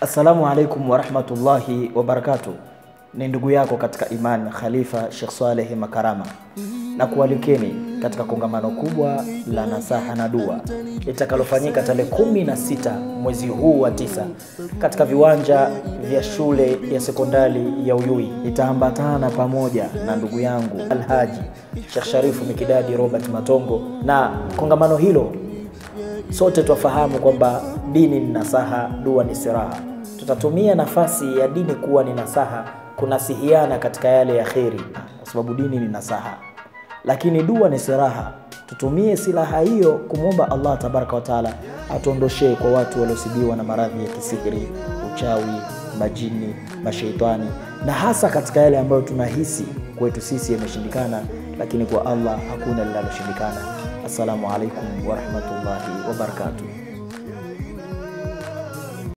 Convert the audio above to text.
Assalamu alaikum wa rahmatullahi wa barakatuh. Ni ndugu yako katika iman Khalifa Sheikh Saleh Makarama, na kualikeni katika kongamano kubwa la nasaha na dua litakalofanyika tarehe 16 mwezi huu wa 9 katika viwanja vya shule ya sekondari ya Uyui. Nitaambatana pamoja na ndugu yangu Alhaji Sheikh Sharifu Mikidadi Robert Matongo, na kongamano hilo sote tufahamu kwamba dini ni nasaha, dua ni siraha. Tutatumia nafasi ya dini kuwa ni nasaha kunasihiana katika yale ya kheri, kwa sababu dini ni nasaha, lakini dua ni siraha. Tutumie silaha hiyo kumwomba Allah tabaraka wa taala atuondoshe kwa watu waliosibiwa na maradhi ya kisihiri, uchawi, majini, mashaitani, na hasa katika yale ambayo tunahisi kwetu sisi yameshindikana, lakini kwa Allah hakuna linaloshindikana. Assalamu alaikum wa rahmatullahi wa barakatuh.